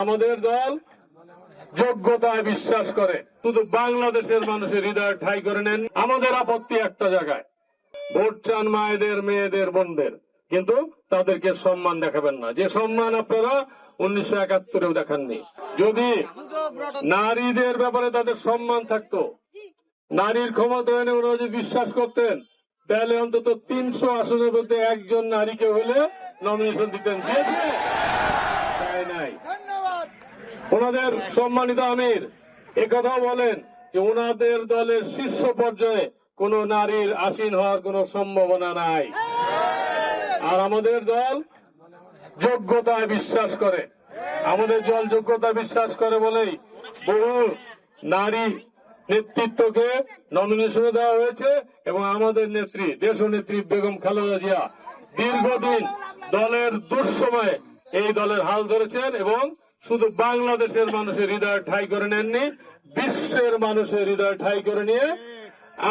আমাদের দল যোগ্যতায় বিশ্বাস করে, শুধু বাংলাদেশের মানুষের হৃদয় ঠাঁই করে নেন। আমাদের আপত্তি একটা জায়গায়, ভোট চান মায়েদের, মেয়েদের, বোনদের, কিন্তু তাদেরকে সম্মান দেখাবেন না, যে সম্মান আপনারা 1971-এও দেখাননি। যদি নারীদের ব্যাপারে তাদের সম্মান থাকতো, নারীর ক্ষমতায়নে ওরা যদি বিশ্বাস করতেন, তাহলে অন্তত 300 আসনের মধ্যে একজন নারীকে হলে নমিনেশন দিতেন। তাই নাই। ওনাদের সম্মানিত আমির একথাও বলেন যে ওনাদের দলের শীর্ষ পর্যায়ে কোন নারীর আসীন হওয়ার কোন সম্ভাবনা নাই। আর আমাদের দল যোগ্যতায় বিশ্বাস করে, আমাদের দল যোগ্যতা বিশ্বাস করে বলেই বহু নারী নেতৃত্বকে নমিনেশন দেওয়া হয়েছে। এবং আমাদের নেত্রী, দেশনেত্রী বেগম খালেদা জিয়া দীর্ঘদিন দলের দুঃসময়ে এই দলের হাল ধরেছেন এবং শুধু বাংলাদেশের মানুষের হৃদয় ঠাঁই করে নেননি, বিশ্বের মানুষের হৃদয় ঠাঁই করে নিয়ে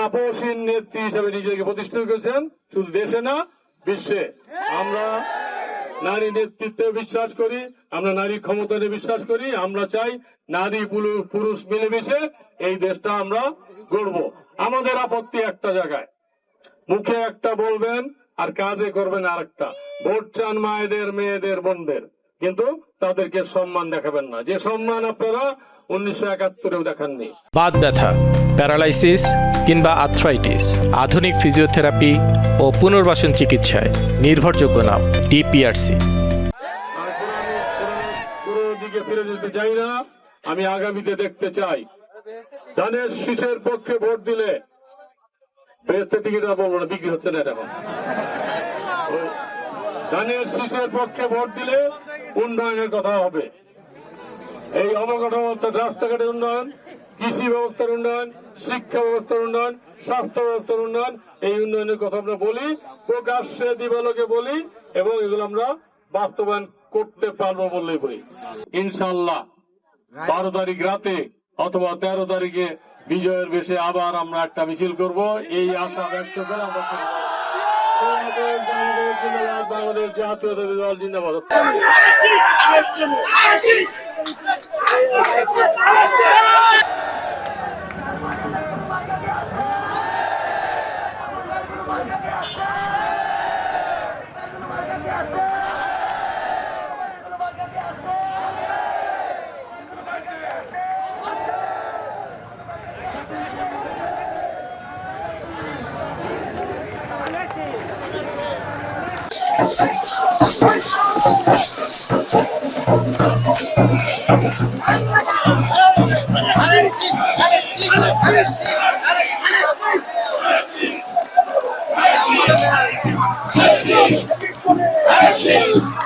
আপসীন নেত্রী হিসেবে নিজেকে প্রতিষ্ঠিত করেছেন, শুধু দেশে না বিশ্বে। আমরা নারী নেতৃত্বে বিশ্বাস করি, আমরা নারী ক্ষমতায় বিশ্বাস করি। আমরা চাই নারী পুরুষ মিলেমিশে এই দেশটা আমরা গড়ব। আমাদের আপত্তি একটা জায়গায়, মুখে একটা বলবেন আর কাজে করবেন আরেকটা। ভোট চান মায়েদের, মেয়েদের, বোনদের, কিন্তু তাদেরকে সম্মান দেখাবেন না, যে সম্মান আপনারা 1971-এও দেখাননি। বাত ব্যথা, প্যারালাইসিস কিংবা আর্থ্রাইটিস, আধুনিক ফিজিওথেরাপি ও পুনর্বাসন চিকিৎসায় নির্ভরযোগ্য নাম ডিপিআরসি। পুরো দিকে ফিরে যেতে চাই না, আমি আগামীতে দেখতে চাই ধানের শীষের পক্ষে ভোট দিলে, বেহেশতের টিকিট বলবো না, বিক্রি হচ্ছে না এখন। ধানের শীষের পক্ষে ভোট দিলে উন্নয়নের কথা হবে। এই অবকাঠামো, রাস্তাঘাটের উন্নয়ন, কৃষি ব্যবস্থার উন্নয়ন, শিক্ষা ব্যবস্থার উন্নয়ন, স্বাস্থ্য ব্যবস্থার উন্নয়ন, এই উন্নয়নের কথা আমরা বলি, প্রকাশ্যে দিবালোকে বলি এবং এগুলো আমরা বাস্তবায়ন করতে পারবো বললেই বলি। ইনশাআল্লাহ 12 তারিখ রাতে অথবা 13 তারিখে বিজয়ের বেশে আবার আমরা একটা মিছিল করব, এই আশা ব্যক্ত করে আমরা বাংলাদেশ জাতীয়তাবাদী দল জিন্দাবাদ। Action!